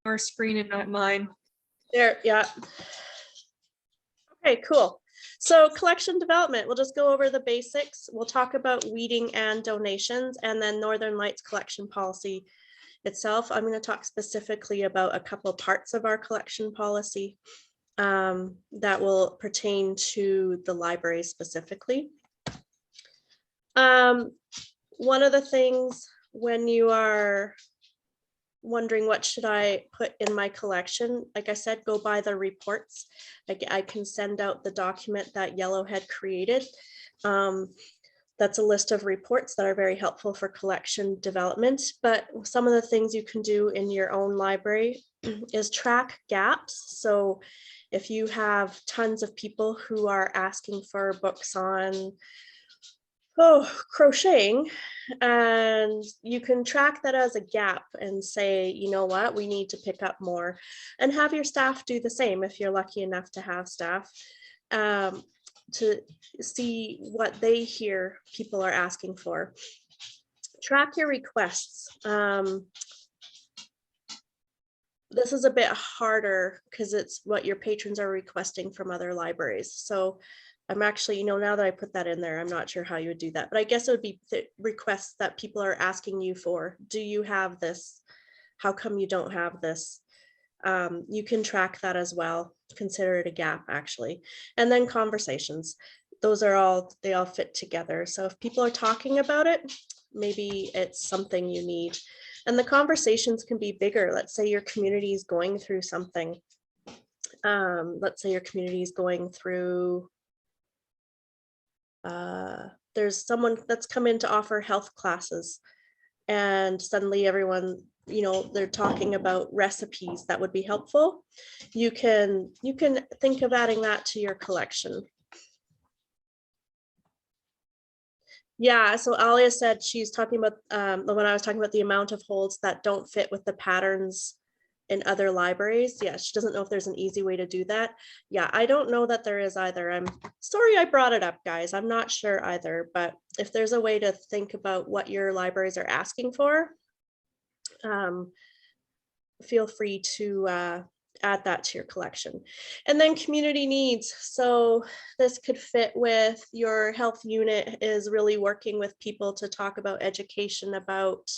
our screen and not mine. There, yeah. Okay, cool. So collection development, we'll just go over the basics. We'll talk about weeding and donations, and then Northern Lights collection policy itself. I'm going to talk specifically about a couple parts of our collection policy that will pertain to the library specifically. One of the things when you are wondering what should I put in my collection, like I said, go by the reports. I can send out the document that Yellowhead created. That's a list of reports that are very helpful for collection development. But some of the things you can do in your own library is track gaps. So if you have tons of people who are asking for books on crocheting, and you can track that as a gap and say, you know what, we need to pick up more, and have your staff do the same if you're lucky enough to have staff, to see what they hear people are asking for. Track your requests. This is a bit harder because it's what your patrons are requesting from other libraries. So I'm actually, now that I put that in there, I'm not sure how you would do that, but I guess it would be the requests that people are asking you for. Do you have this? How come you don't have this? You can track that as well. Consider it a gap, actually. And then conversations. Those are all, they all fit together. So if people are talking about it, maybe it's something you need. And the conversations can be bigger. Let's say your community is going through something. Let's say your community is going through, there's someone that's come in to offer health classes, and suddenly everyone, they're talking about recipes that would be helpful. You can think of adding that to your collection. Yeah, so Alia said she's talking about when I was talking about the amount of holds that don't fit with the patterns in other libraries. Yeah, she doesn't know if there's an easy way to do that. Yeah, I don't know that there is either. I'm sorry I brought it up, guys. I'm not sure either, but if there's a way to think about what your libraries are asking for, feel free to add that to your collection. And then community needs. So this could fit with your health unit is really working with people to talk about education about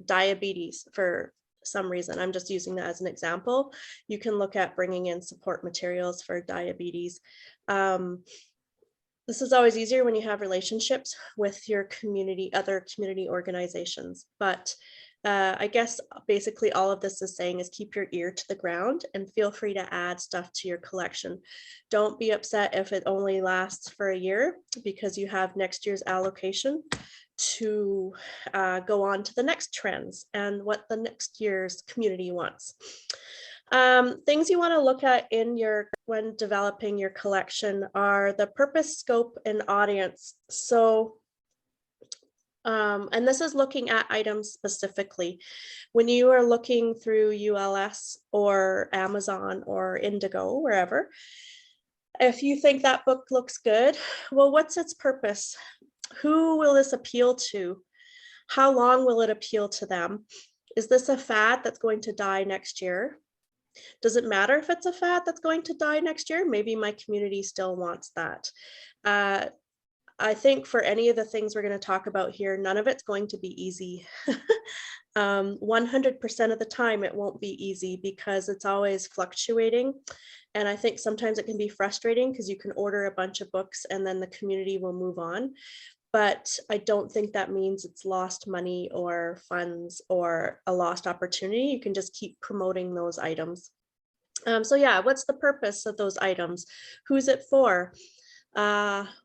diabetes for some reason. I'm just using that as an example. You can look at bringing in support materials for diabetes. This is always easier when you have relationships with your community, other community organizations. But I guess basically all of this is saying is keep your ear to the ground and feel free to add stuff to your collection. Don't be upset if it only lasts for a year, because you have next year's allocation to go on to the next trends and what the next year's community wants. Things you want to look at when developing your collection are the purpose, scope, and audience. So and this is looking at items specifically. When you are looking through ULS or Amazon or Indigo, wherever, if you think that book looks good, well, what's its purpose? Who will this appeal to? How long will it appeal to them? Is this a fad that's going to die next year? Does it matter if it's a fad that's going to die next year? Maybe my community still wants that. I think for any of the things we're going to talk about here, none of it's going to be easy. 100% of the time it won't be easy because it's always fluctuating. And I think sometimes it can be frustrating because you can order a bunch of books and then the community will move on. But I don't think that means it's lost money or funds or a lost opportunity. You can just keep promoting those items. So yeah, what's the purpose of those items? Who's it for?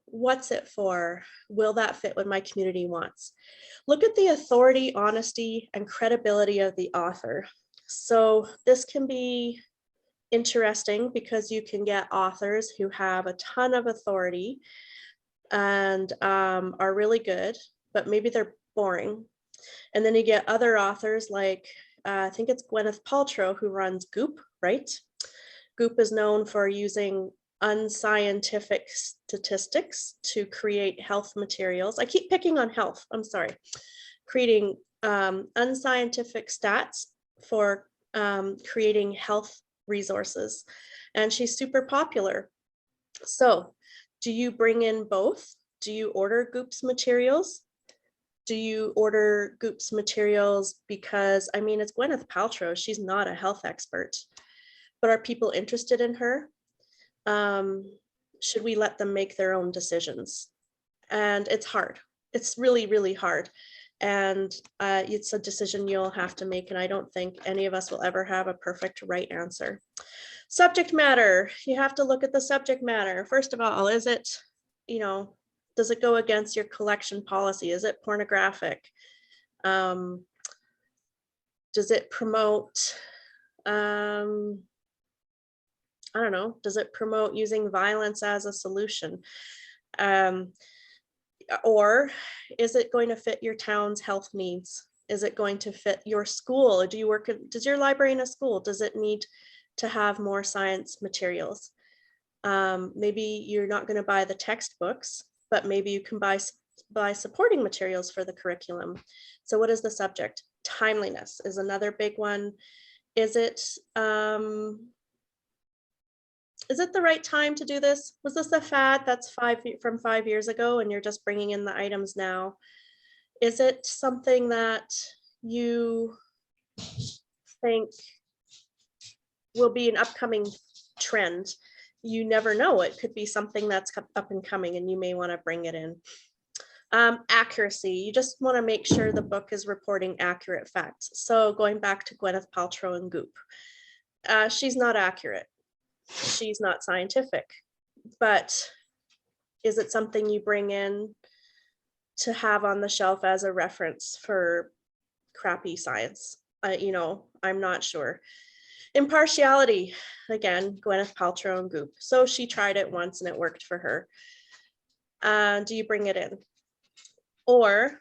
What's it for? Will that fit what my community wants? Look at the authority, honesty, and credibility of the author. So this can be interesting because you can get authors who have a ton of authority and are really good, but maybe they're boring. And then you get other authors like, I think it's Gwyneth Paltrow who runs Goop, right? Goop is known for using unscientific statistics to create health materials. I keep picking on health, I'm sorry. Creating unscientific stats for creating health resources, and she's super popular. So do you bring in both? Do you order Goop's materials? Do you order Goop's materials because, I mean, it's Gwyneth Paltrow, she's not a health expert, but are people interested in her? Should we let them make their own decisions? And it's hard. It's really, really hard. And it's a decision you'll have to make. And I don't think any of us will ever have a perfect right answer. Subject matter. You have to look at the subject matter. First of all, is it, does it go against your collection policy? Is it pornographic? Does it promote, I don't know, does it promote using violence as a solution? Or is it going to fit your town's health needs? Is it going to fit your school? Do you work, does your library in a school, does it need to have more science materials? Maybe you're not going to buy the textbooks, but maybe you can buy supporting materials for the curriculum. So what is the subject? Timeliness is another big one. Is it the right time to do this? Was this a fad that's from 5 years ago and you're just bringing in the items now? Is it something that you think will be an upcoming trend? You never know. It could be something that's up and coming and you may want to bring it in. Accuracy. You just want to make sure the book is reporting accurate facts. So going back to Gwyneth Paltrow and Goop, she's not accurate. She's not scientific, but is it something you bring in to have on the shelf as a reference for crappy science? I'm not sure. Impartiality, again, Gwyneth Paltrow and Goop. So she tried it once and it worked for her. Do you bring it in? Or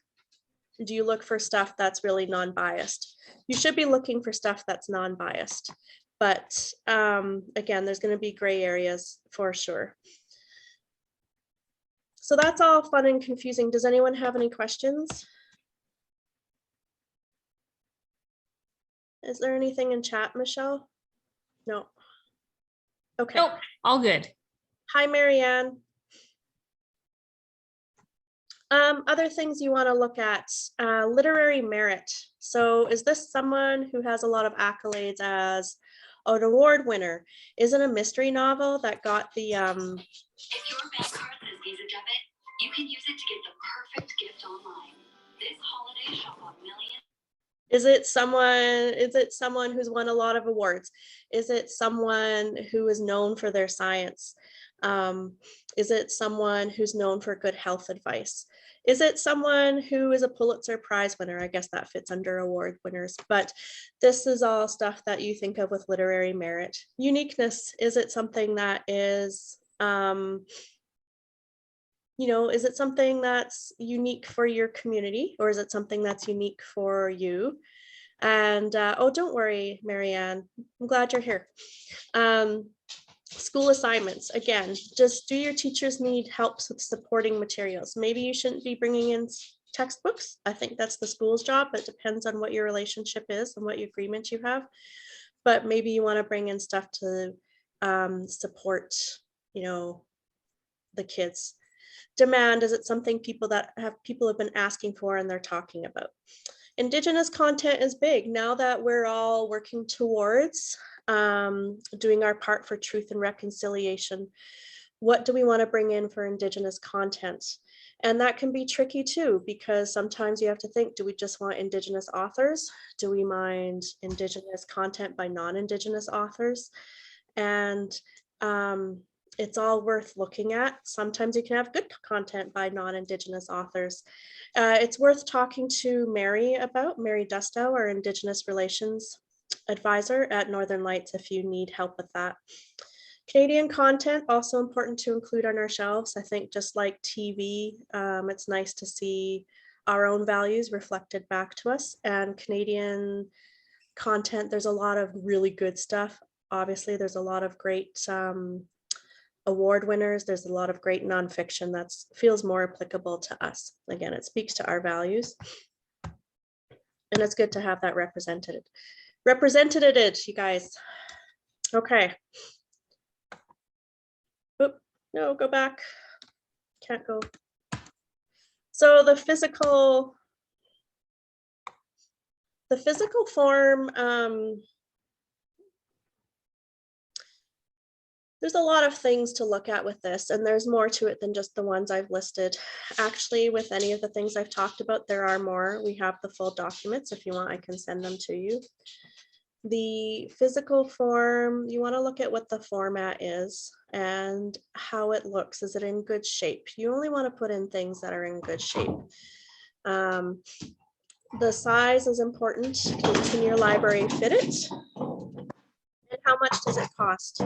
do you look for stuff that's really non-biased? You should be looking for stuff that's non-biased. But again, there's going to be gray areas for sure. So that's all fun and confusing. Does anyone have any questions? Is there anything in chat, Michelle? No. Okay. Nope, all good. Hi, Marianne. Other things you want to look at, literary merit. So is this someone who has a lot of accolades as an award winner? Is it a mystery novel that got the If your bank card says Visa debit, you can use it to get the perfect gift online. This holiday, shop on millions. Is it someone who's won a lot of awards? Is it someone who is known for their science? Is it someone who's known for good health advice? Is it someone who is a Pulitzer Prize winner? I guess that fits under award winners, but this is all stuff that you think of with literary merit. Uniqueness, is it something that is, is it something that's unique for your community, or is it something that's unique for you? And oh, don't worry, Marianne, I'm glad you're here. School assignments, again, just do your teachers need help with supporting materials? Maybe you shouldn't be bringing in textbooks. I think that's the school's job. It depends on what your relationship is and what agreement you have. But maybe you want to bring in stuff to support, the kids. Demand, is it something people have been asking for and they're talking about? Indigenous content is big now that we're all working towards doing our part for truth and reconciliation. What do we want to bring in for Indigenous content? And that can be tricky too, because sometimes you have to think, do we just want Indigenous authors? Do we mind Indigenous content by non-Indigenous authors? And it's all worth looking at. Sometimes you can have good content by non-Indigenous authors. It's worth talking to Mary Dustow, our Indigenous Relations advisor at Northern Lights, if you need help with that. Canadian content, also important to include on our shelves. I think just like TV, it's nice to see our own values reflected back to us. And Canadian content, there's a lot of really good stuff. Obviously, there's a lot of great award winners. There's a lot of great nonfiction that feels more applicable to us. Again, it speaks to our values. And it's good to have that represented. Represented it, you guys. Okay. Oop, no, go back. Can't go. So the physical form, there's a lot of things to look at with this, and there's more to it than just the ones I've listed. Actually, with any of the things I've talked about, there are more. We have the full documents. If you want, I can send them to you. The physical form, you want to look at what the format is and how it looks. Is it in good shape? You only want to put in things that are in good shape. The size is important. Can your library fit it? And how much does it cost?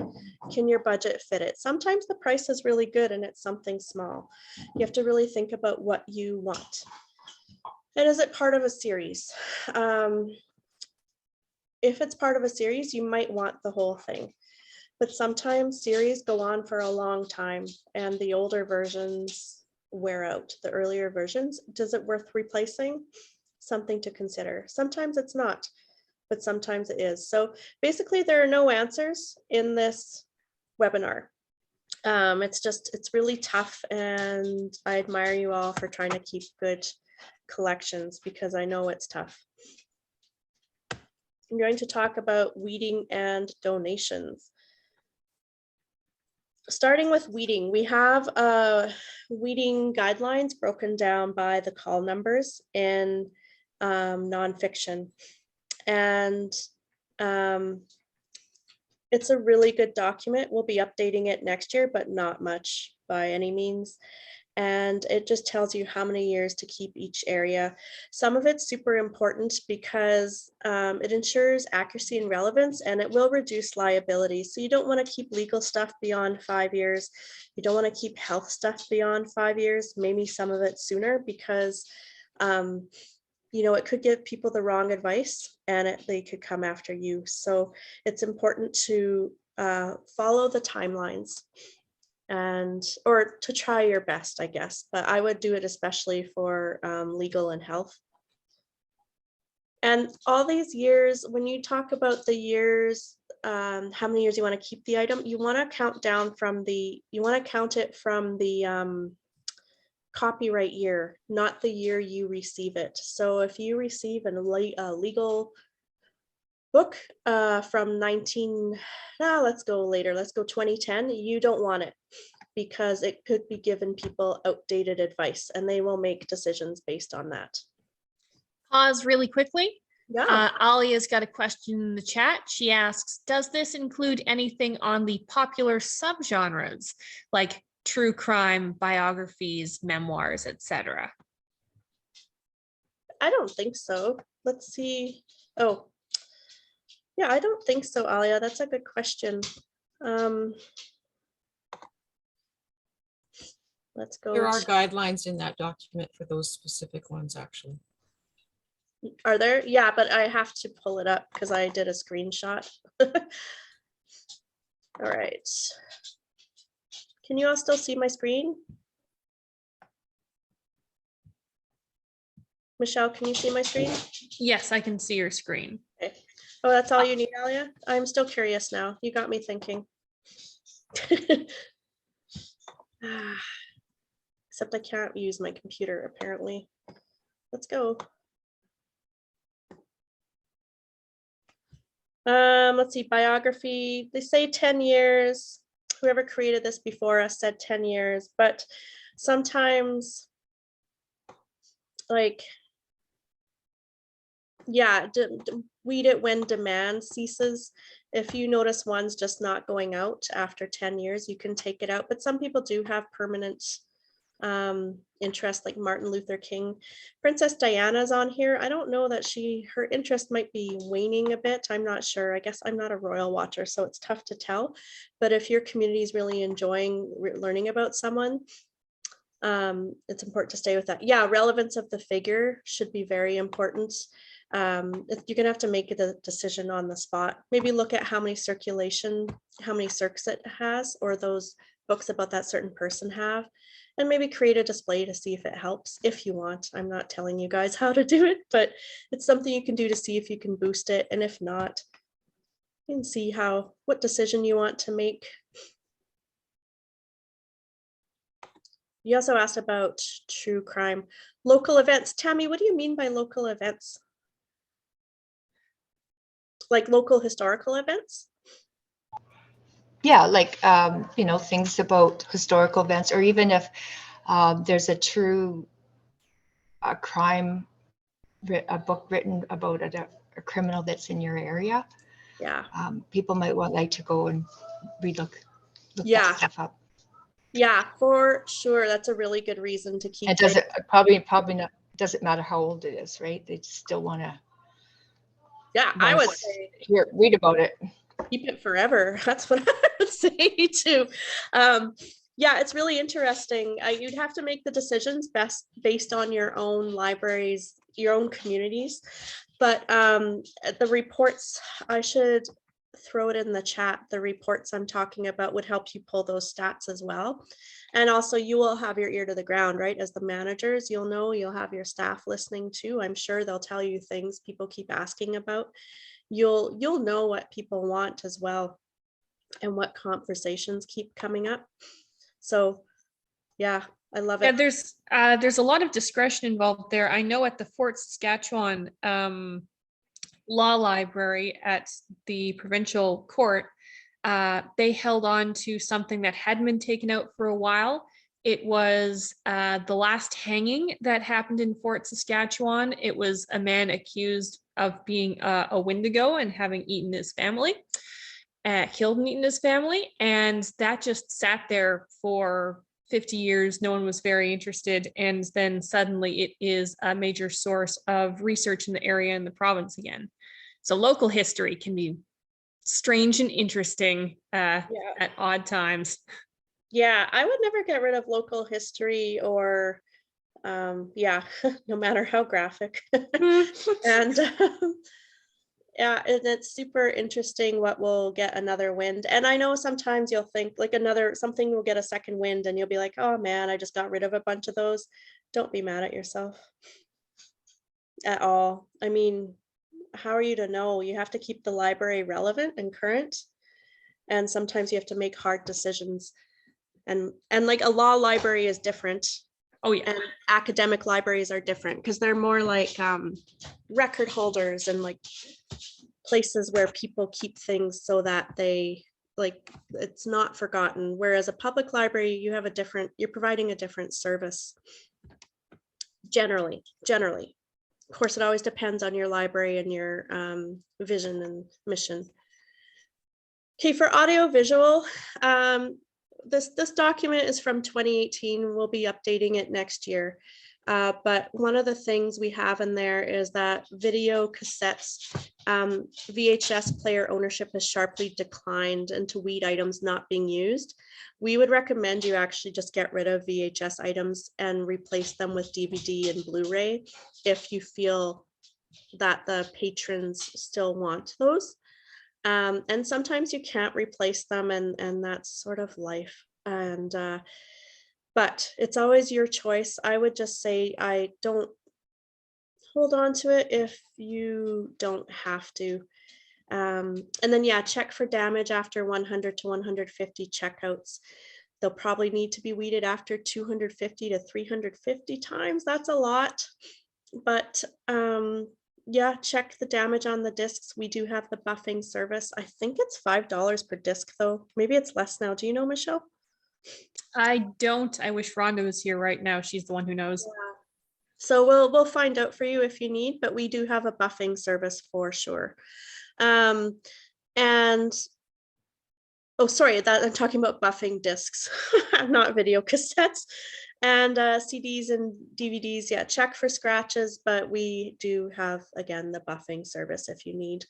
Can your budget fit it? Sometimes the price is really good and it's something small. You have to really think about what you want. And is it part of a series? If it's part of a series, you might want the whole thing. But sometimes series go on for a long time and the older versions wear out. The earlier versions, does it worth replacing? Something to consider. Sometimes it's not, but sometimes it is. So basically there are no answers in this webinar. It's really tough, and I admire you all for trying to keep good collections because I know it's tough. I'm going to talk about weeding and donations. Starting with weeding, we have weeding guidelines broken down by the call numbers in nonfiction. And it's a really good document. We'll be updating it next year, but not much by any means. And it just tells you how many years to keep each area. Some of it's super important because it ensures accuracy and relevance, and it will reduce liability. So you don't want to keep legal stuff beyond 5 years. You don't want to keep health stuff beyond 5 years, maybe some of it sooner, because it could give people the wrong advice and they could come after you. So it's important to follow the timelines or to try your best, I guess, but I would do it especially for legal and health. And all these years, when you talk about the years, how many years you want to keep the item, you want to count it from the copyright year, not the year you receive it. So if you receive a legal book from let's go 2010, you don't want it because it could be giving people outdated advice and they will make decisions based on that. Pause really quickly. Yeah. Alia's got a question in the chat. She asks, does this include anything on the popular subgenres like true crime, biographies, memoirs, etc.? I don't think so. Let's see. Oh, yeah, I don't think so, Alia. That's a good question. Let's go. There are guidelines in that document for those specific ones, actually. Are there? Yeah, but I have to pull it up because I did a screenshot. All right. Can you all still see my screen? Michelle, can you see my screen? Yes, I can see your screen. Okay. Oh, that's all you need, Alia? I'm still curious now. You got me thinking. Except I can't use my computer, apparently. Let's go. Let's see, biography. They say 10 years. Whoever created this before us said 10 years, but sometimes, like, yeah, weed it when demand ceases. If you notice one's just not going out after 10 years, you can take it out. But some people do have permanent interest, like Martin Luther King. Princess Diana's on here. I don't know that her interest might be waning a bit. I'm not sure. I guess I'm not a royal watcher, so it's tough to tell. But if your community is really enjoying learning about someone, it's important to stay with that. Yeah, relevance of the figure should be very important. You're gonna have to make a decision on the spot. Maybe look at how many circs it has, or those books about that certain person have, and maybe create a display to see if it helps if you want. I'm not telling you guys how to do it, but it's something you can do to see if you can boost it. And if not, you can see what decision you want to make. You also asked about true crime, local events. Tammy, what do you mean by local events? Like local historical events? Yeah, like, you know, things about historical events, or even if there's a true crime, a book written about a criminal that's in your area. Yeah. People might like to go and look Yeah. that stuff up. Yeah, for sure. That's a really good reason to keep It doesn't probably not doesn't matter how old it is, right? They still want to. Yeah, I would say read about it. Keep it forever. That's what I would say too. Yeah, it's really interesting. You'd have to make the decisions based on your own libraries, your own communities. But the reports, I should throw it in the chat. The reports I'm talking about would help you pull those stats as well. And also you will have your ear to the ground, right? As the managers, you'll have your staff listening too. I'm sure they'll tell you things people keep asking about. You'll know what people want as well and what conversations keep coming up. So yeah, I love it. Yeah, there's a lot of discretion involved there. I know at the Fort Saskatchewan Law Library at the provincial court, they held on to something that hadn't been taken out for a while. It was the last hanging that happened in Fort Saskatchewan. It was a man accused of being a Wendigo and having eaten his family, killed and eaten his family. And that just sat there for 50 years. No one was very interested. And then suddenly it is a major source of research in the area and the province again. So local history can be strange and interesting at odd times. Yeah, I would never get rid of local history or yeah, no matter how graphic. And yeah, and it's super interesting what will get another wind. And I know sometimes you'll think like something will get a second wind and you'll be like, oh man, I just got rid of a bunch of those. Don't be mad at yourself at all. I mean, how are you to know? You have to keep the library relevant and current. And sometimes you have to make hard decisions. And like a law library is different. Oh yeah. And academic libraries are different because they're more like record holders and like places where people keep things so that they like it's not forgotten. Whereas a public library, you're providing a different service. Generally. Of course, it always depends on your library and your vision and mission. Okay, for audio visual, this document is from 2018. We'll be updating it next year. But one of the things we have in there is that video cassettes, VHS player ownership has sharply declined into weed items not being used. We would recommend you actually just get rid of VHS items and replace them with DVD and Blu-ray if you feel that the patrons still want those. And sometimes you can't replace them, and that's sort of life. And but it's always your choice. I would just say I don't hold on to it if you don't have to. And then yeah, check for damage after 100 to 150 checkouts. They'll probably need to be weeded after 250 to 350 times. That's a lot. But yeah, check the damage on the discs. We do have the buffing service. I think it's $5 per disc though. Maybe it's less now. Do you know, Michelle? I don't. I wish Rhonda was here right now. She's the one who knows. Yeah. So we'll find out for you if you need, but we do have a buffing service for sure. And oh, sorry, that I'm talking about buffing discs, not video cassettes. And CDs and DVDs, yeah, check for scratches, but we do have, again, the buffing service if you need.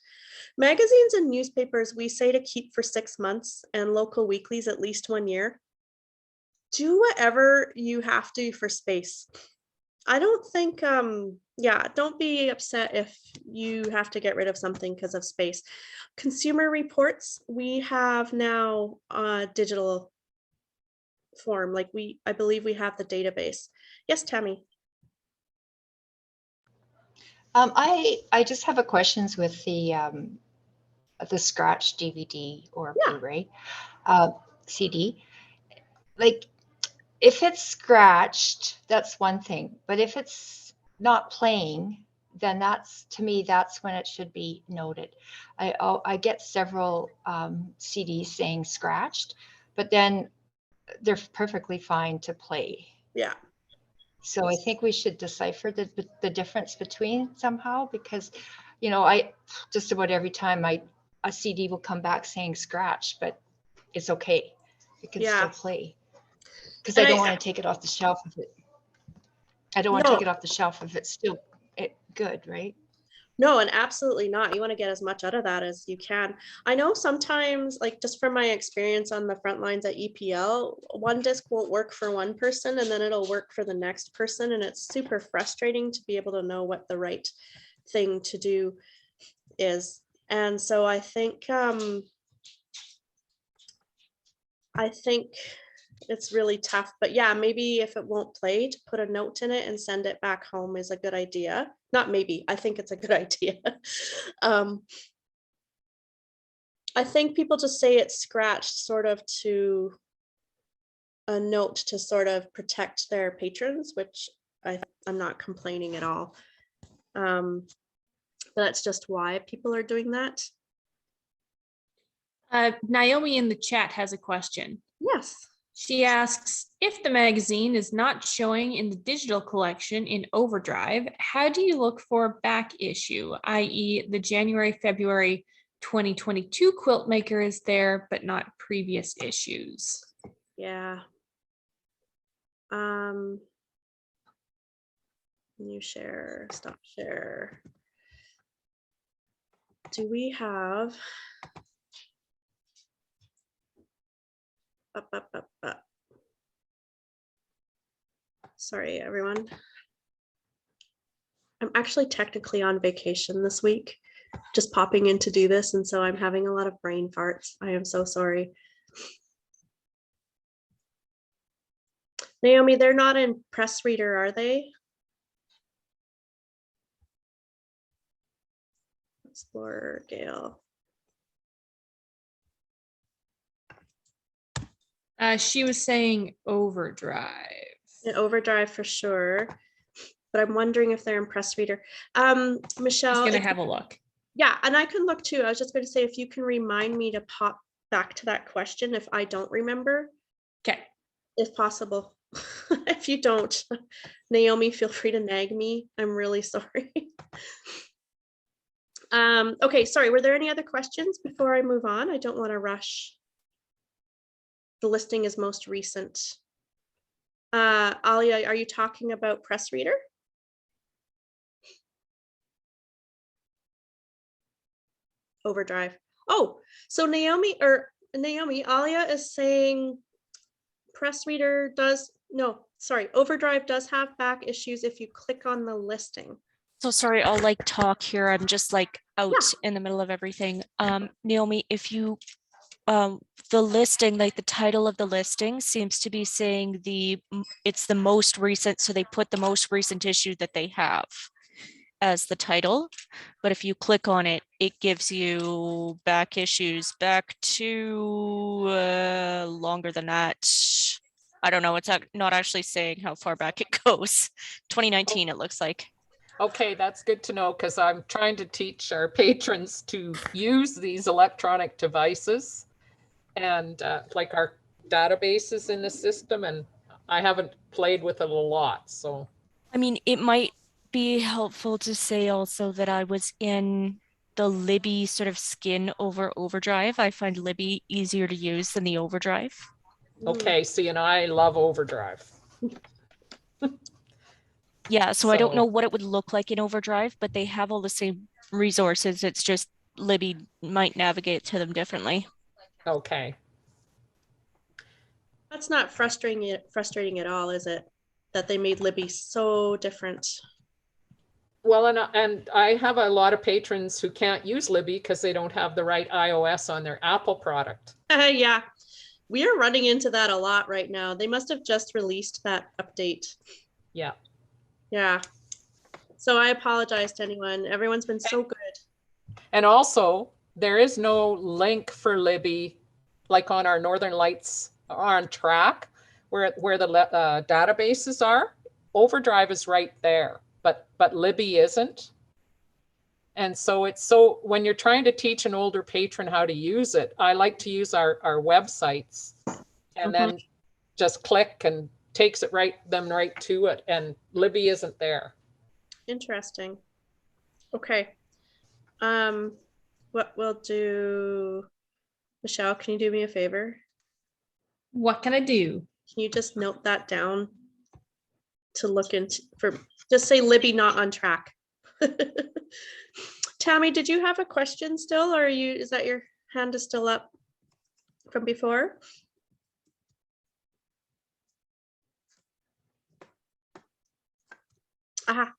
Magazines and newspapers, we say to keep for 6 months, and local weeklies at least 1 year. Do whatever you have to for space. I don't think, yeah, don't be upset if you have to get rid of something because of space. Consumer reports, we have now digital form. Like I believe we have the database. Yes, Tammy. I just have a questions with the scratch DVD or Yeah. Blu-ray CD. Like, if it's scratched, that's one thing, but if it's not playing, then that's, to me, that's when it should be noted. I get several CDs saying scratched, but then they're perfectly fine to play. Yeah. So I think we should decipher the difference between somehow, because, you know, I just about every time a CD will come back saying scratch, but it's okay. It can Yeah. still play. Because And I don't want to take it off the shelf if it, I don't want to No. take it off the shelf if it's still good, right? No, and absolutely not. You want to get as much out of that as you can. I know sometimes, like just from my experience on the front lines at EPL, one disc won't work for one person and then it'll work for the next person. And it's super frustrating to be able to know what the right thing to do is. And so I think it's really tough, but yeah, maybe if it won't play, to put a note in it and send it back home is a good idea. Not maybe, I think it's a good idea. I think people just say it's scratched sort of to a note to sort of protect their patrons, which I'm not complaining at all. That's just why people are doing that. Naomi in the chat has a question. Yes. She asks, if the magazine is not showing in the digital collection in Overdrive, how do you look for back issue, i.e. the January, February 2022 quilt maker is there, but not previous issues? Yeah. New share, stop share. Do we have sorry, everyone. I'm actually technically on vacation this week, just popping in to do this. And so I'm having a lot of brain farts. I am so sorry. Naomi, they're not in press reader, are they? Explorer, Gail. She was saying Overdrive. In Overdrive for sure, but I'm wondering if they're in press reader. Michelle, She's gonna have a look. Yeah, and I can look too. I was just going to say, if you can remind me to pop back to that question if I don't remember. Okay. If possible. If you don't, Naomi, feel free to nag me. I'm really sorry. Okay, sorry. Were there any other questions before I move on? I don't want to rush. The listing is most recent. Alia, are you talking about press reader? Overdrive. Oh, so Naomi, Alia is saying press reader does, no, sorry, Overdrive does have back issues if you click on the listing. So sorry, I'll like talk here. I'm just like out in the middle of everything. Naomi, if you, the listing, like the title of the listing seems to be saying it's the most recent. So they put the most recent issue that they have as the title. But if you click on it, it gives you back issues back to longer than that. I don't know. It's not actually saying how far back it goes. 2019, it looks like. Okay, that's good to know, because I'm trying to teach our patrons to use these electronic devices and like our databases in the system, and I haven't played with it a lot. So, I mean, it might be helpful to say also that I was in the Libby sort of skin over Overdrive. I find Libby easier to use than the Overdrive. okay, see, and I love Overdrive. Yeah, so I don't know what it would look like in Overdrive, but they have all the same resources. It's just Libby might navigate to them differently. Okay. That's not frustrating at all, is it? That they made Libby so different. Well, and I have a lot of patrons who can't use Libby because they don't have the right iOS on their Apple product. Yeah, We are running into that a lot right now. They must have just released that update. Yeah. Yeah. So I apologize to anyone. Everyone's been so good. And also, there is no link for Libby, like on our Northern Lights on track, where the databases are. Overdrive is right there, but Libby isn't. And so when you're trying to teach an older patron how to use it, I like to use our websites, and then just click and takes them right to it. And Libby isn't there. Interesting. Okay. What we'll do, Michelle, can you do me a favor? What can I do? Can you just note that down to look into just say Libby not on track. Tammy, did you have a question still, or is that your hand is still up from before?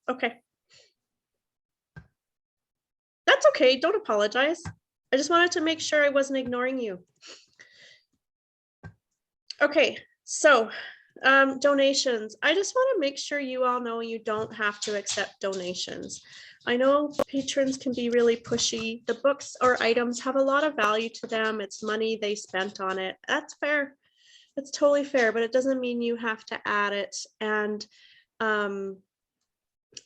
Okay. That's okay, don't apologize. I just wanted to make sure I wasn't ignoring you. Okay, so donations. I just want to make sure you all know you don't have to accept donations. I know patrons can be really pushy. The books or items have a lot of value to them. It's money they spent on it. That's fair. That's totally fair, but it doesn't mean you have to add it. And I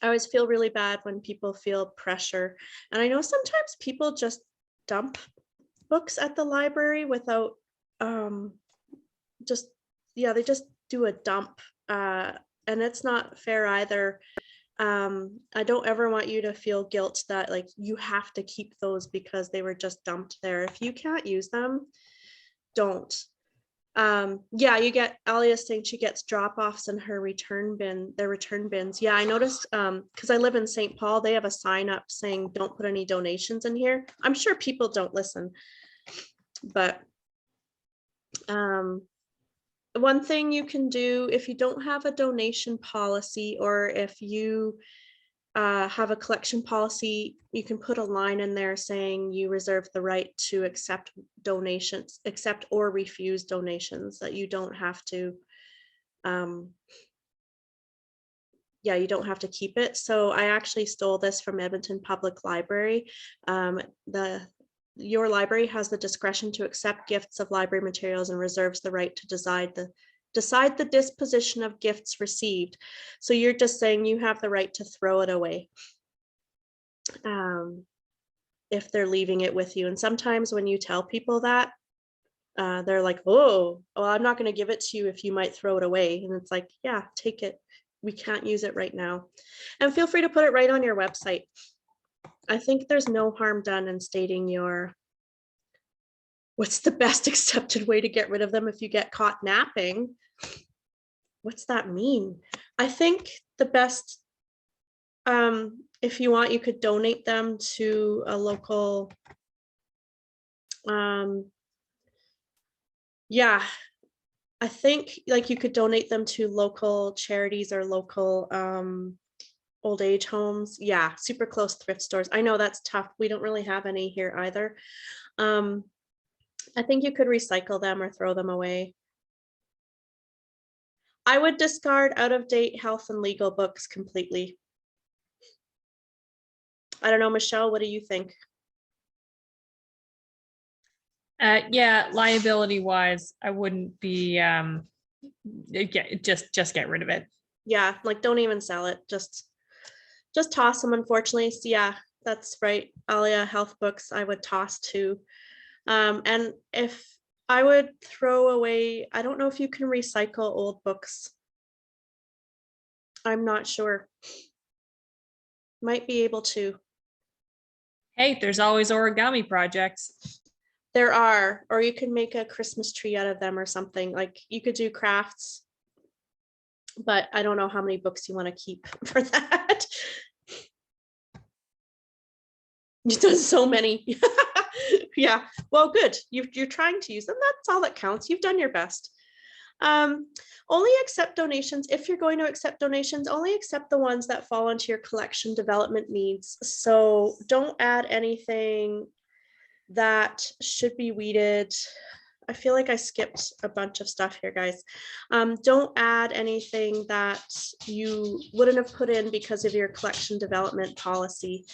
always feel really bad when people feel pressure. And I know sometimes people just dump books at the library without they just do a dump, and it's not fair either. I don't ever want you to feel guilt that like you have to keep those because they were just dumped there. If you can't use them, don't. Yeah, you get Alia saying she gets drop-offs in her return bin, their return bins. Yeah, I noticed because I live in St. Paul, they have a sign up saying don't put any donations in here. I'm sure people don't listen, but one thing you can do if you don't have a donation policy, or if you have a collection policy, you can put a line in there saying you reserve the right to accept donations, accept or refuse donations, that you don't have to you don't have to keep it. So I actually stole this from Edmonton Public Library. Your library has the discretion to accept gifts of library materials and reserves the right to decide the disposition of gifts received. So you're just saying you have the right to throw it away if they're leaving it with you. And sometimes when you tell people that, they're like, oh, well, I'm not going to give it to you if you might throw it away. And it's like, yeah, take it. We can't use it right now. And feel free to put it right on your website. I think there's no harm done in stating what's the best accepted way to get rid of them if you get caught napping. What's that mean? I think the best, if you want, you could donate them to a local, yeah, I think like you could donate them to local charities or local old age homes. Yeah, super close thrift stores. I know that's tough. We don't really have any here either. I think you could recycle them or throw them away. I would discard out-of-date health and legal books completely. I don't know, Michelle, what do you think? Yeah, liability wise, I wouldn't be just get rid of it. Yeah, like don't even sell it. Just toss them, unfortunately. So yeah, that's right. Alia, health books I would toss too. And if I would throw away, I don't know if you can recycle old books. I'm not sure. Might be able to. Hey, there's always origami projects. There are, or you can make a Christmas tree out of them or something. Like you could do crafts, but I don't know how many books you want to keep for that. You've done so many. Yeah, well, good. You're trying to use them. That's all that counts. You've done your best. Only accept donations. If you're going to accept donations, only accept the ones that fall into your collection development needs. So don't add anything that should be weeded. I feel like I skipped a bunch of stuff here, guys. Don't add anything that you wouldn't have put in because of your collection development policy.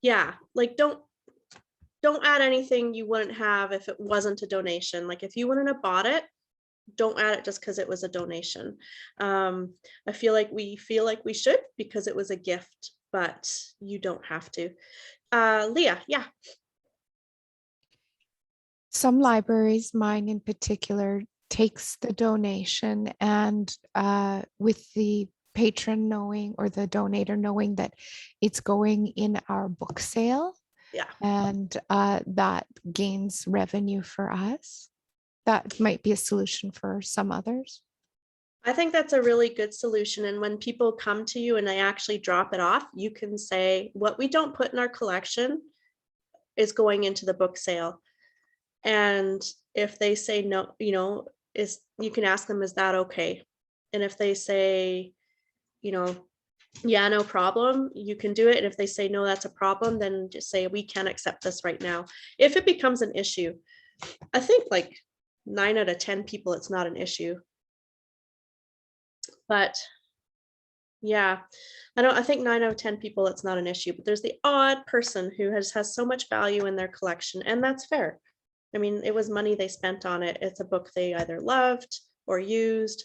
Yeah, like don't add anything you wouldn't have if it wasn't a donation. Like if you wouldn't have bought it, don't add it just because it was a donation. I feel like we should because it was a gift, but you don't have to. Leah, yeah. Some libraries, mine in particular, takes the donation and with the patron knowing or the donator knowing that it's going in our book sale. Yeah. And that gains revenue for us. That might be a solution for some others. I think that's a really good solution. And when people come to you and they actually drop it off, you can say, what we don't put in our collection is going into the book sale. And if they say no, you can ask them, is that okay? And if they say, yeah, no problem, you can do it. And if they say, no, that's a problem, then just say, we can't accept this right now. If it becomes an issue, I think like 9 out of 10 people, it's not an issue. But yeah, I think 9 out of 10 people, it's not an issue, but there's the odd person who has so much value in their collection, and that's fair. I mean, it was money they spent on it. It's a book they either loved or used.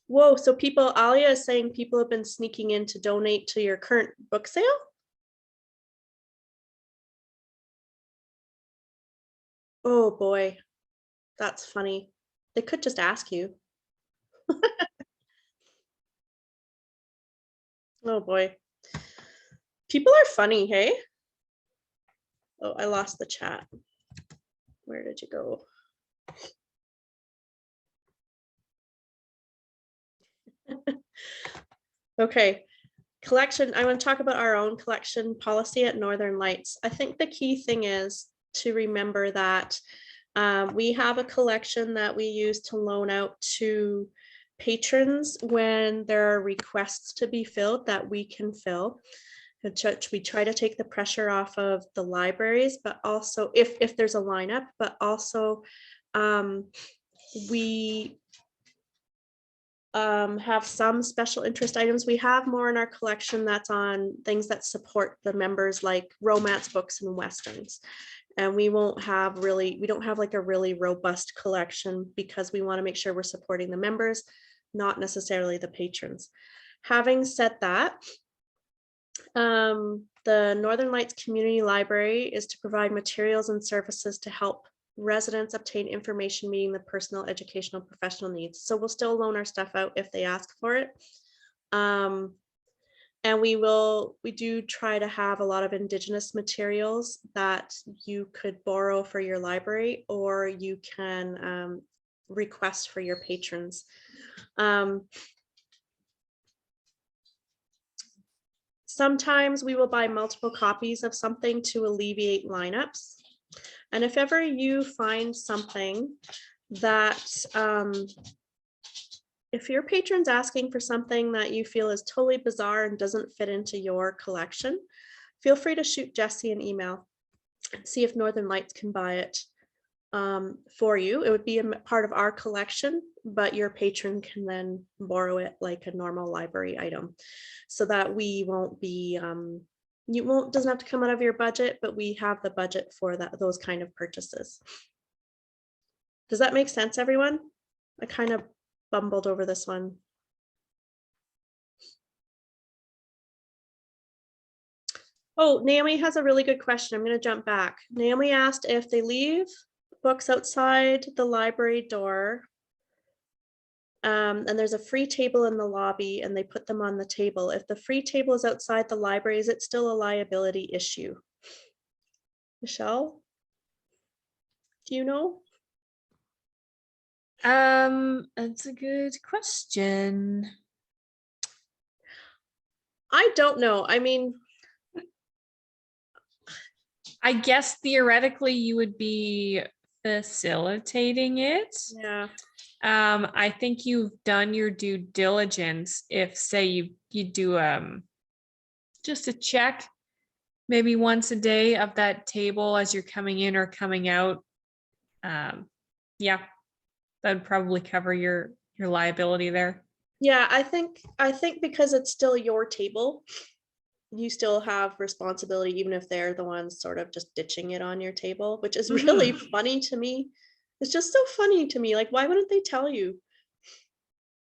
Whoa, so Alia is saying people have been sneaking in to donate to your current book sale? Oh boy, that's funny. They could just ask you. Oh boy. People are funny, hey? Oh, I lost the chat. Where did you go? Okay, collection. I want to talk about our own collection policy at Northern Lights. I think the key thing is to remember that we have a collection that we use to loan out to patrons when there are requests to be filled that we can fill. We try to take the pressure off of the libraries, but also if there's a lineup, but also we have some special interest items. We have more in our collection that's on things that support the members, like romance books and Westerns. And we don't have like a really robust collection because we want to make sure we're supporting the members, not necessarily the patrons. Having said that, the Northern Lights Community Library is to provide materials and services to help residents obtain information meeting the personal, educational, professional needs. So we'll still loan our stuff out if they ask for it. And we do try to have a lot of Indigenous materials that you could borrow for your library, or you can request for your patrons. Sometimes we will buy multiple copies of something to alleviate lineups. And if ever you find something that, if your patron's asking for something that you feel is totally bizarre and doesn't fit into your collection, feel free to shoot Jessie an email and see if Northern Lights can buy it for you. It would be a part of our collection, but your patron can then borrow it like a normal library item, so that we won't be, doesn't have to come out of your budget, but we have the budget for those kind of purchases. Does that make sense, everyone? I kind of bumbled over this one. Oh, Naomi has a really good question. I'm going to jump back. Naomi asked if they leave books outside the library door, and there's a free table in the lobby and they put them on the table. If the free table is outside the library, is it still a liability issue? Michelle, do you know? That's a good question. I don't know. I mean, I guess theoretically you would be facilitating it. Yeah. I think you've done your due diligence if, say, you do just a check maybe once a day of that table as you're coming in or coming out. Yeah, that'd probably cover your liability there. Yeah, I think because it's still your table, you still have responsibility, even if they're the ones sort of just ditching it on your table, which is really funny to me. It's just so funny to me. Like, why wouldn't they tell you?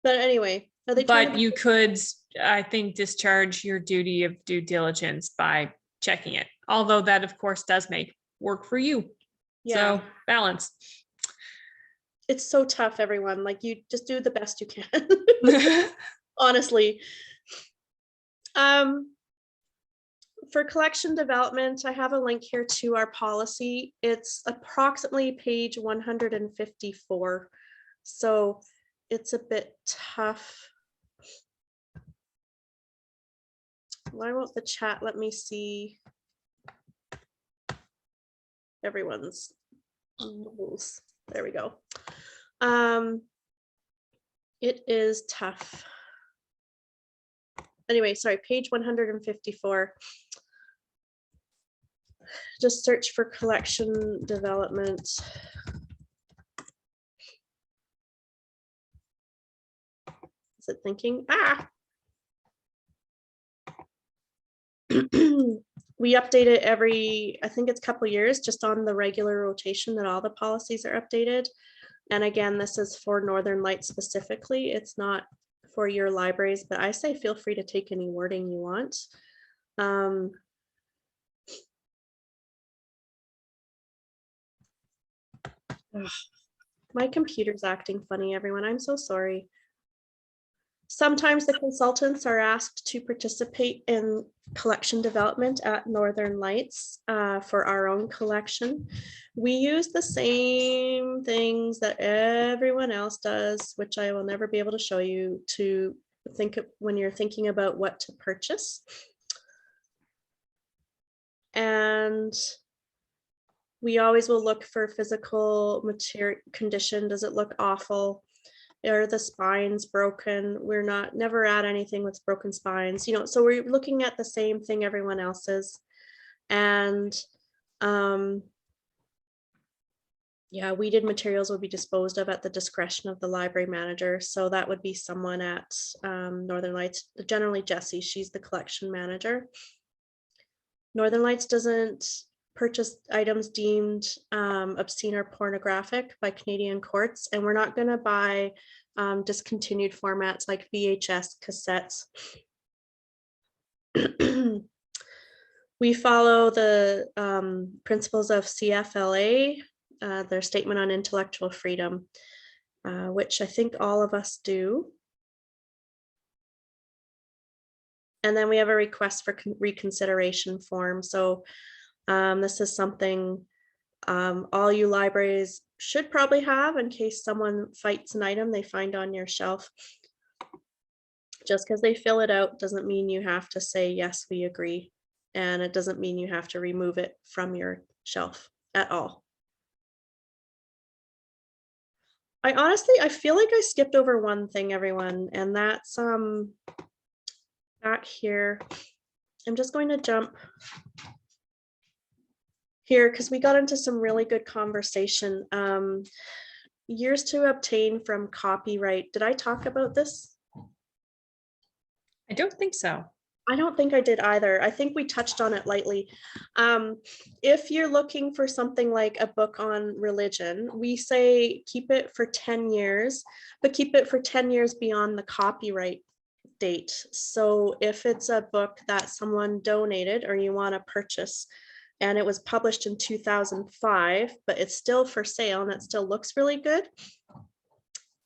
But anyway, are they trying But to you could, I think, discharge your duty of due diligence by checking it. Although that, of course, does make work for you. Yeah, So balance. it's so tough, everyone. Like, you just do the best you can. Honestly. For collection development, I have a link here to our policy. It's approximately page 154. So it's a bit tough. Why won't the chat let me see everyone's rules? There we go. It is tough. Anyway, sorry, page 154. Just search for collection development. Is it thinking? Ah! We update it every, I think it's a couple years, just on the regular rotation that all the policies are updated. And again, this is for Northern Lights specifically. It's not for your libraries, but I say feel free to take any wording you want. My computer's acting funny, everyone. I'm so sorry. Sometimes the consultants are asked to participate in collection development at Northern Lights for our own collection. We use the same things that everyone else does, which I will never be able to show you, to think of when you're thinking about what to purchase. And we always will look for physical material condition. Does it look awful? Are the spines broken? We're never at anything with broken spines, you know, so we're looking at the same thing everyone else is. And yeah, weeded materials will be disposed of at the discretion of the library manager. So that would be someone at Northern Lights, generally Jessie, she's the collection manager. Northern Lights doesn't purchase items deemed obscene or pornographic by Canadian courts, and we're not going to buy discontinued formats like VHS cassettes. We follow the principles of CFLA, their statement on intellectual freedom, which I think all of us do. And then we have a request for reconsideration form. So this is something all you libraries should probably have in case someone fights an item they find on your shelf. Just because they fill it out doesn't mean you have to say, yes, we agree. And it doesn't mean you have to remove it from your shelf at all. I feel like I skipped over one thing, everyone, and that's back here. I'm just going to jump here because we got into some really good conversation. Years to obtain from copyright. Did I talk about this? I don't think so. I don't think I did either. I think we touched on it lightly. If you're looking for something like a book on religion, we say keep it for 10 years, but keep it for 10 years beyond the copyright date. So if it's a book that someone donated or you want to purchase and it was published in 2005, but it's still for sale and it still looks really good,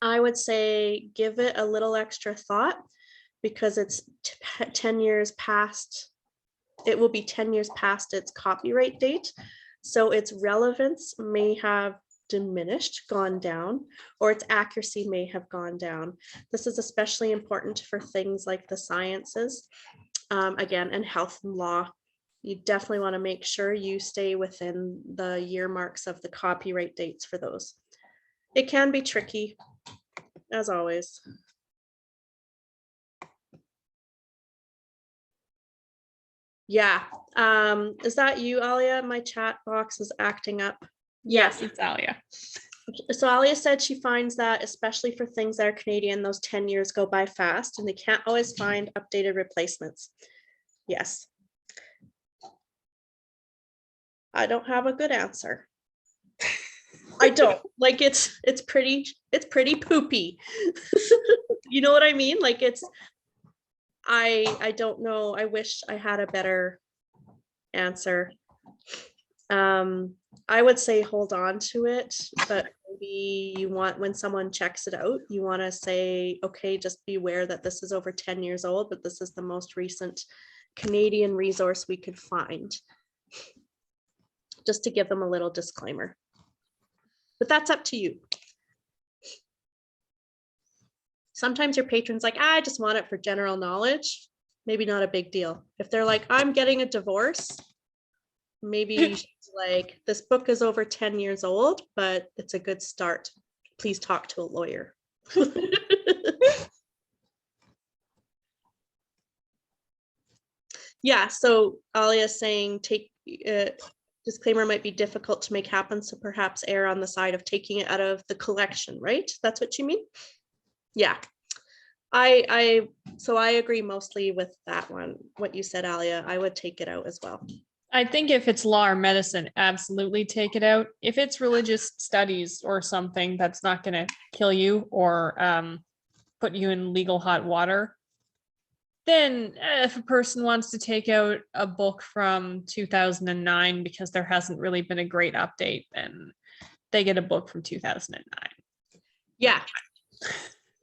I would say give it a little extra thought, because it's 10 years past, it will be 10 years past its copyright date. So its relevance may have diminished, gone down, or its accuracy may have gone down. This is especially important for things like the sciences, again, and health and law. you definitely want to make sure you stay within the year marks of the copyright dates for those. It can be tricky, as always. Yeah, is that you, Alia? My chat box is acting up. Yes, it's Alia. So Alia said she finds that, especially for things that are Canadian, those 10 years go by fast and they can't always find updated replacements. Yes. I don't have a good answer. I don't. Like it's pretty poopy. You know what I mean? Like I don't know. I wish I had a better answer. I would say hold on to it, but maybe you want, when someone checks it out, you want to say, okay, just be aware that this is over 10 years old, but this is the most recent Canadian resource we could find. Just to give them a little disclaimer. But that's up to you. Sometimes your patron's like, I just want it for general knowledge. Maybe not a big deal. If they're like, I'm getting a divorce, maybe you should like, this book is over 10 years old, but it's a good start. Please talk to a lawyer. Yeah, so Alia is saying disclaimer might be difficult to make happen, so perhaps err on the side of taking it out of the collection, right? That's what you mean? Yeah. So I agree mostly with that one, what you said, Alia. I would take it out as well. I think if it's law or medicine, absolutely take it out. If it's religious studies or something that's not going to kill you or put you in legal hot water, then if a person wants to take out a book from 2009 because there hasn't really been a great update, then they get a book from 2009. Yeah.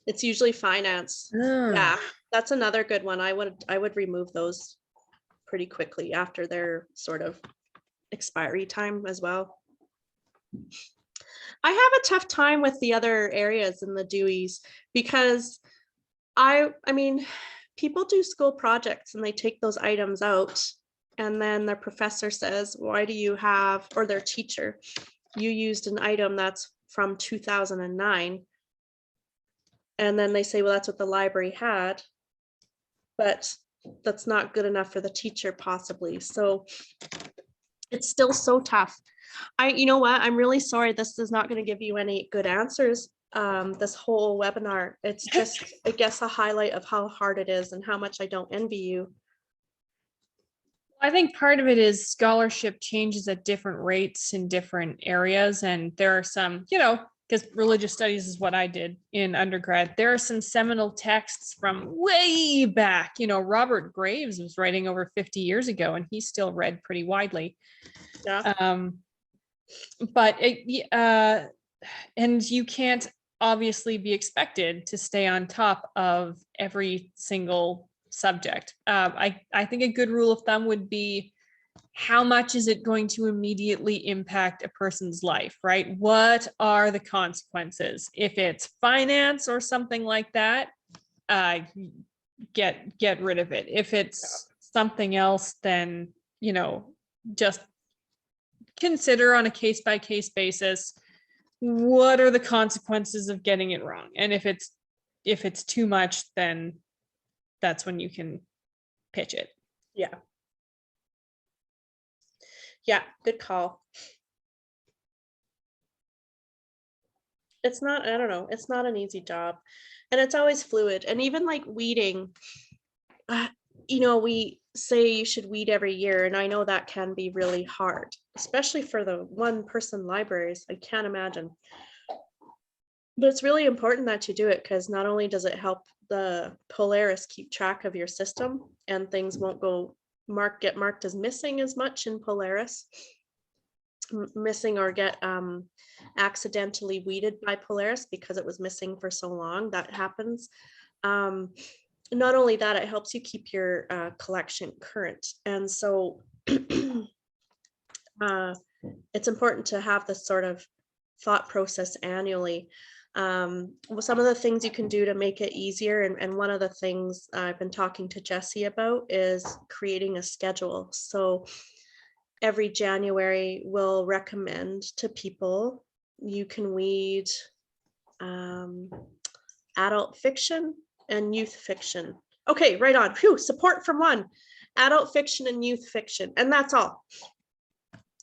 It's usually finance. Yeah, that's another good one. I would remove those pretty quickly after their sort of expiry time as well. I have a tough time with the other areas in the Deweys because I mean, people do school projects and they take those items out and then their professor says, why do you have, or their teacher, you used an item that's from 2009. And then they say, well, that's what the library had, but that's not good enough for the teacher possibly. So it's still so tough. You know what, I'm really sorry. This is not going to give you any good answers. This whole webinar, it's just, I guess, a highlight of how hard it is and how much I don't envy you. I think part of it is scholarship changes at different rates in different areas. And there are some, you know, because religious studies is what I did in undergrad. There are some seminal texts from way back. You know, Robert Graves was writing over 50 years ago, and he's still read pretty widely. Yeah. But and you can't obviously be expected to stay on top of every single subject. I think a good rule of thumb would be, how much is it going to immediately impact a person's life, right? What are the consequences? If it's finance or something like that, get rid of it. If it's something else, then, you know, just consider on a case-by-case basis, what are the consequences of getting it wrong? And if it's too much, then that's when you can pitch it. Yeah. Yeah, good call. It's not, I don't know, it's not an easy job. And it's always fluid. And even like weeding, you know, we say you should weed every year. And I know that can be really hard, especially for the one-person libraries. I can't imagine. But it's really important that you do it, because not only does it help the Polaris keep track of your system and things won't get marked as missing as much in Polaris, missing or get accidentally weeded by Polaris because it was missing for so long. That happens. Not only that, it helps you keep your collection current. And so it's important to have this sort of thought process annually. Well, some of the things you can do to make it easier, and one of the things I've been talking to Jesse about is creating a schedule. So every January we'll recommend to people, you can read adult fiction and youth fiction. Okay, right on. Phew, support from one. Adult fiction and youth fiction, and that's all.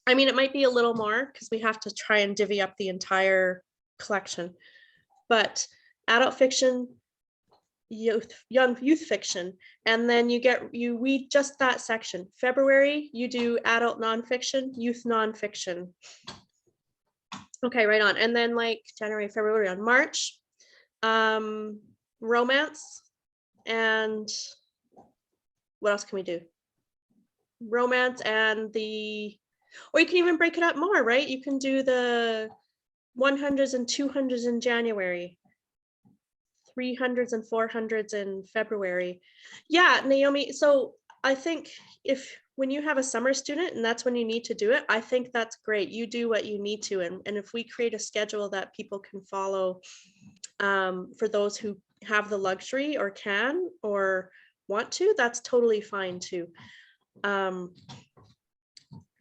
I mean, it might be a little more because we have to try and divvy up the entire collection, but adult fiction, young youth fiction, and then you read just that section. February, you do adult nonfiction, youth nonfiction. Okay, right on. And then like January, February, on March, romance, and what else can we do? Romance and or you can even break it up more, right? You can do the 100s and 200s in January, 300s and 400s in February. Yeah, Naomi. So I think when you have a summer student and that's when you need to do it, I think that's great. You do what you need to. And if we create a schedule that people can follow, for those who have the luxury or can or want to, that's totally fine too.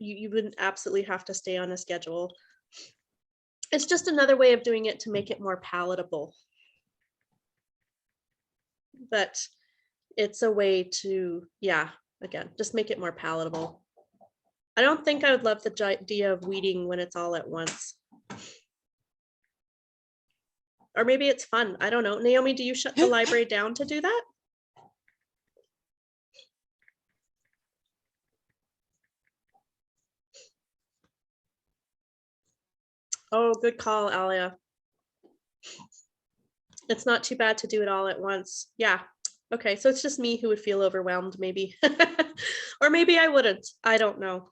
You wouldn't absolutely have to stay on a schedule. It's just another way of doing it to make it more palatable. But it's a way to, yeah, again, just make it more palatable. I don't think I would love the idea of weeding when it's all at once. Or maybe it's fun. I don't know. Naomi, do you shut the library down to do that? Oh, good call, Alia. It's not too bad to do it all at once. Yeah. Okay, so it's just me who would feel overwhelmed, maybe. Or maybe I wouldn't. I don't know.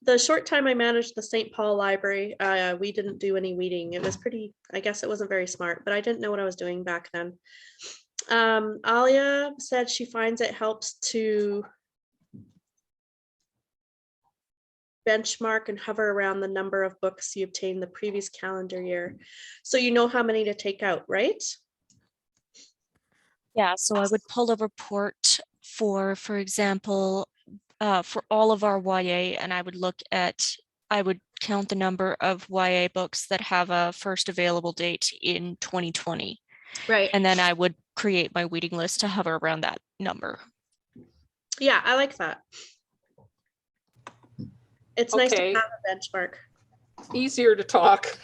The short time I managed the St. Paul Library, we didn't do any weeding. It was pretty, I guess it wasn't very smart, but I didn't know what I was doing back then. Alia said she finds it helps to benchmark and hover around the number of books you obtained the previous calendar year. So you know how many to take out, right? Yeah, so I would pull a report for example, for all of our YA, and I would count the number of YA books that have a first available date in 2020. Right. And then I would create my weeding list to hover around that number. Yeah, I like that. It's nice to Okay. have a benchmark. Easier to talk.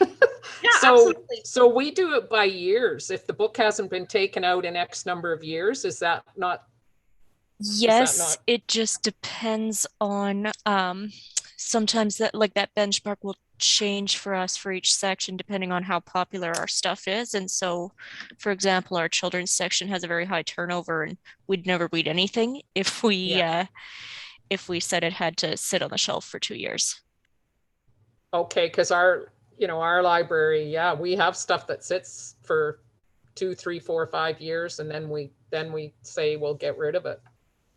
Yeah, So, absolutely. so we do it by years. If the book hasn't been taken out in X number of years, is that not? Yes, it just depends on sometimes that benchmark will change for us for each section depending on how popular our stuff is. And so, for example, our children's section has a very high turnover, and we'd never read anything if we said it had to sit on the shelf for 2 years. Okay, because our library, yeah, we have stuff that sits for 2, 3, 4, 5 years, and then we say we'll get rid of it.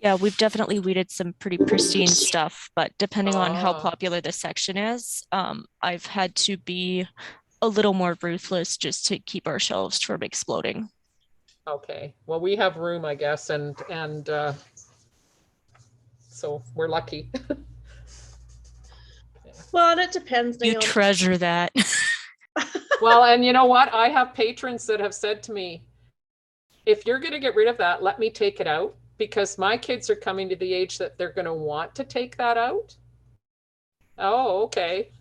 Yeah, we've definitely weeded some pretty pristine stuff, but depending on how Ah. popular the section is, I've had to be a little more ruthless just to keep our shelves from exploding. Okay, well, we have room, I guess, and so we're lucky. Well, and it depends. You Naomi. treasure that. Well, and you know what? I have patrons that have said to me, if you're going to get rid of that, let me take it out, because my kids are coming to the age that they're going to want to take that out. Oh, okay.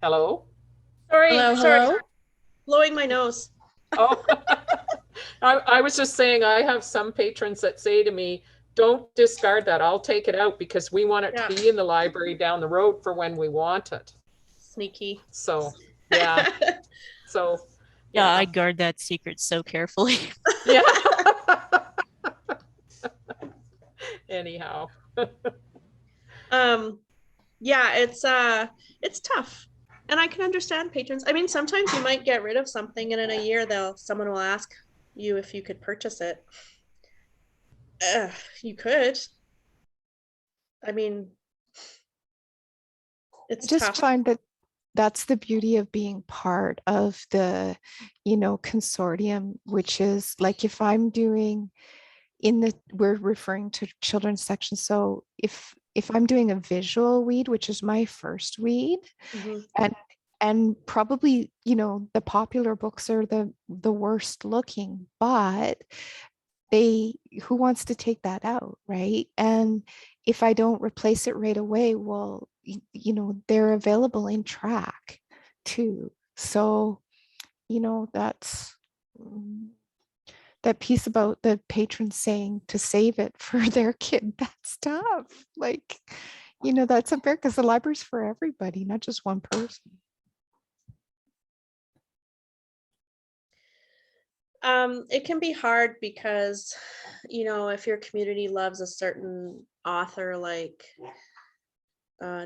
Hello? Sorry, Hello, sorry. hello. Blowing my nose. Oh, I was just saying, I have some patrons that say to me, don't discard that. I'll take it out because we want it to be in the library down the road for when we want it. Sneaky. So, yeah. So, Yeah, I guard that secret so carefully. yeah. Anyhow. Yeah, it's tough. And I can understand patrons. I mean, sometimes you might get rid of something and in a year someone will ask you if you could purchase it. You could. I mean, I it's just tough. find that that's the beauty of being part of the, consortium, which is like if I'm doing we're referring to children's section. So if I'm doing a visual weed, which is my first weed, Mhm. and probably, the popular books are the worst looking, but who wants to take that out, right? And if I don't replace it right away, well, they're available in track too. So, that's that piece about the patrons saying to save it for their kid, that's tough. Like, that's unfair because the library's for everybody, not just one person. It can be hard because, if your community loves a certain author like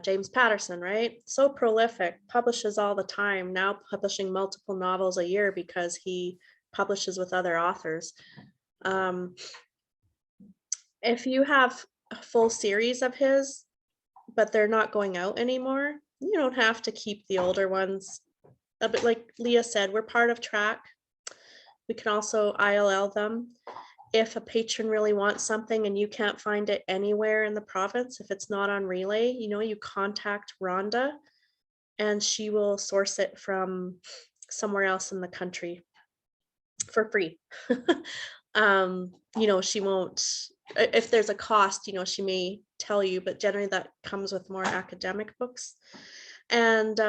James Patterson, right? So prolific, publishes all the time, now publishing multiple novels a year because he publishes with other authors. If you have a full series of his, but they're not going out anymore, you don't have to keep the older ones. But like Leah said, we're part of track. We can also ILL them. If a patron really wants something and you can't find it anywhere in the province, if it's not on Relay, you contact Rhonda and she will source it from somewhere else in the country for free. She won't, if there's a cost, she may tell you, but generally that comes with more academic books. And,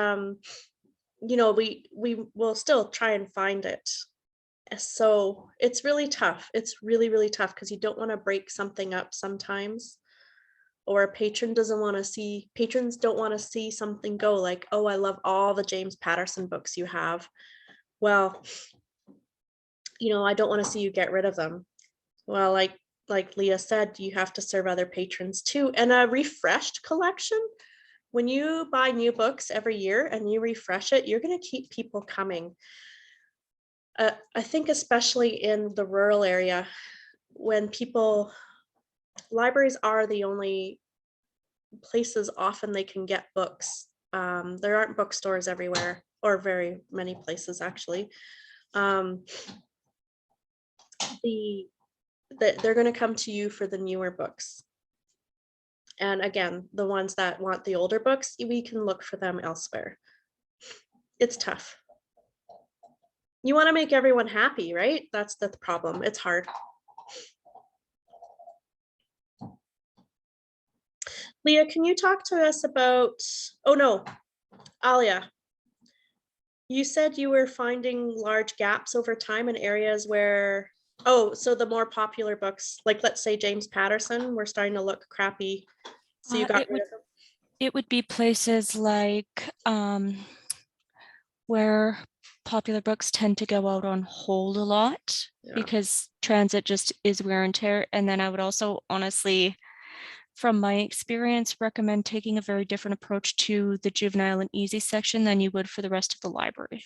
we will still try and find it. So it's really tough. It's really, really tough because you don't want to break something up sometimes. Or a patron doesn't want to see, patrons don't want to see something go like, oh, I love all the James Patterson books you have. Well, I don't want to see you get rid of them. Well, like Leah said, you have to serve other patrons too. And a refreshed collection, when you buy new books every year and you refresh it, you're going to keep people coming. I think especially in the rural area, when libraries are the only places often they can get books. There aren't bookstores everywhere, or very many places actually. They're going to come to you for the newer books. And again, the ones that want the older books, we can look for them elsewhere. It's tough. You want to make everyone happy, right? That's the problem. It's hard. Leah, can you talk to us about, oh no, Alia, you said you were finding large gaps over time in areas where, so the more popular books, like let's say James Patterson, were starting to look crappy. So you got rid of them? It would be places like where popular books tend to go out on hold a lot because transit just is wear and tear. And then I would also honestly, from my experience, recommend taking a very different approach to the juvenile and easy section than you would for the rest of the library,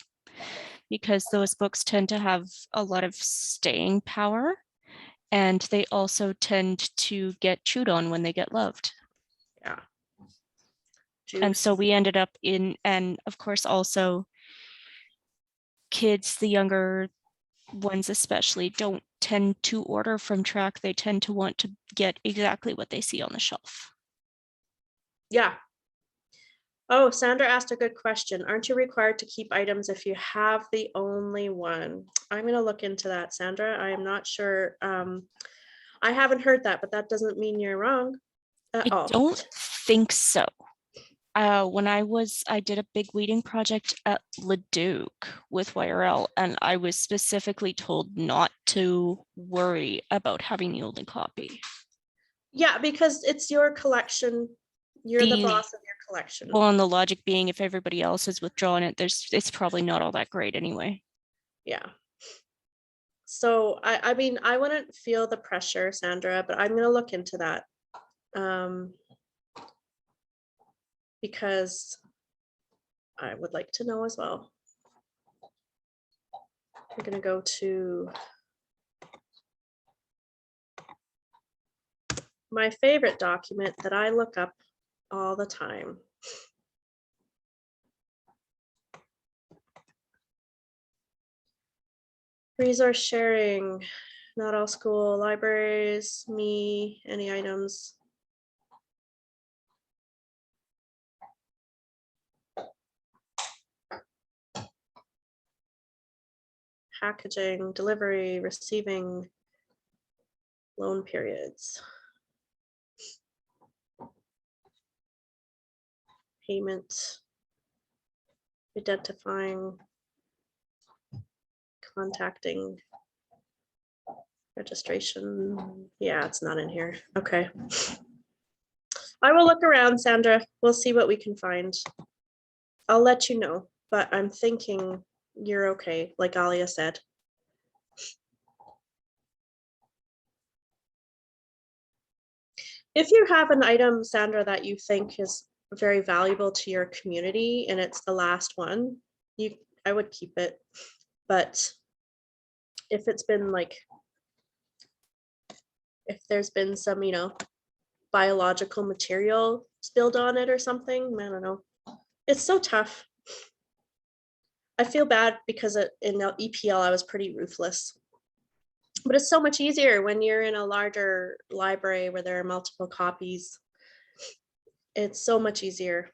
because those books tend to have a lot of staying power and they also tend to get chewed on when they get loved. Yeah. And so we ended up and of course also kids, the younger ones especially, don't tend to order from track. They tend to want to get exactly what they see on the shelf. Yeah. Oh, Sandra asked a good question. Aren't you required to keep items if you have the only one? I'm going to look into that, Sandra. I am not sure. I haven't heard that, but that doesn't mean you're wrong at all. I don't think so. When I did a big weeding project at Leduc with YRL, and I was specifically told not to worry about having the only copy. Yeah, because it's your collection. You're the boss of your collection. Well, and the logic being if everybody else has withdrawn it, it's probably not all that great anyway. Yeah. So I mean, I wouldn't feel the pressure, Sandra, but I'm going to look into that. Because I would like to know as well. We're going to go to my favorite document that I look up all the time. Resource sharing, not all school libraries, me, any items. Packaging, delivery, receiving, loan periods. Payment, identifying, contacting, registration. Yeah, it's not in here. Okay. I will look around, Sandra. We'll see what we can find. I'll let you know, but I'm thinking you're okay, like Alia said. If you have an item, Sandra, that you think is very valuable to your community and it's the last one, I would keep it. But if it's been like, if there's been some, biological material spilled on it or something, I don't know. It's so tough. I feel bad because in EPL, I was pretty ruthless. But it's so much easier when you're in a larger library where there are multiple copies. It's so much easier.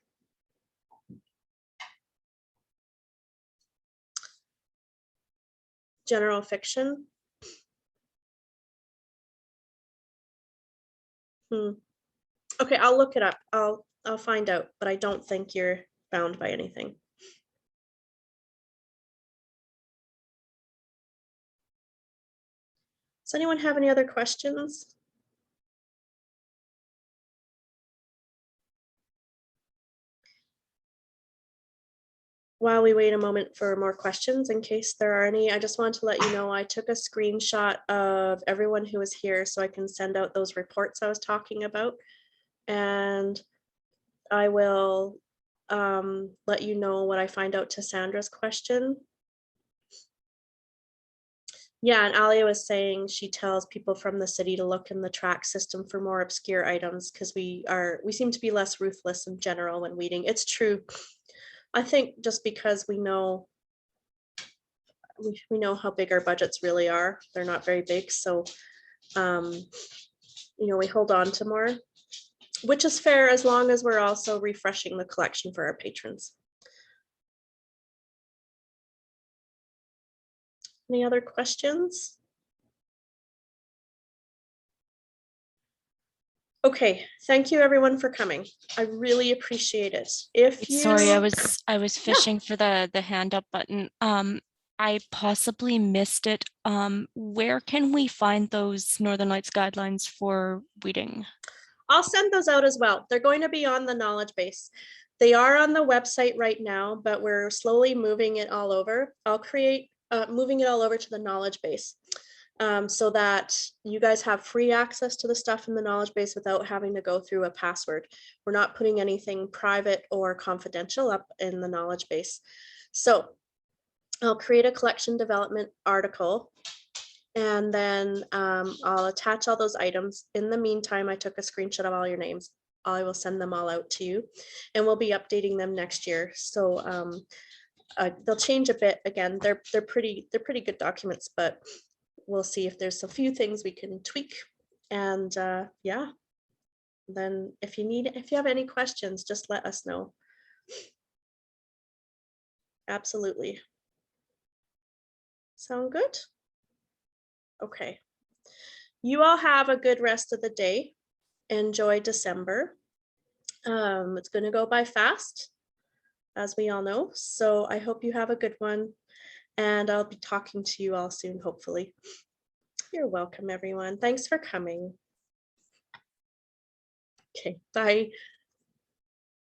General fiction. Okay, I'll look it up. I'll find out, but I don't think you're bound by anything. Does anyone have any other questions? While we wait a moment for more questions, in case there are any, I just want to let you know I took a screenshot of everyone who was here so I can send out those reports I was talking about. And I will let you know what I find out to Sandra's question. Yeah, and Alia was saying she tells people from the city to look in the track system for more obscure items because we seem to be less ruthless in general when weeding. It's true. I think just because we know how big our budgets really are. They're not very big, so we hold on to more, which is fair as long as we're also refreshing the collection for our patrons. Any other questions? Okay, thank you everyone for coming. I really appreciate it. Sorry, I was fishing for the hand up button. I possibly missed it. Where can we find those Northern Lights guidelines for weeding? I'll send those out as well. They're going to be on the knowledge base. They are on the website right now, but we're slowly moving it all over. I'll create moving it all over to the knowledge base so that you guys have free access to the stuff in the knowledge base without having to go through a password. We're not putting anything private or confidential up in the knowledge base. So I'll create a collection development article and then I'll attach all those items. In the meantime, I took a screenshot of all your names. I will send them all out to you and we'll be updating them next year. So they'll change a bit. Again, they're pretty good documents, but we'll see if there's a few things we can tweak. And yeah, then if you have any questions, just let us know. Absolutely. Sound good? Okay. You all have a good rest of the day. Enjoy December. It's going to go by fast, as we all know. So I hope you have a good one. And I'll be talking to you all soon, hopefully. You're welcome, everyone. Thanks for coming. Okay, bye.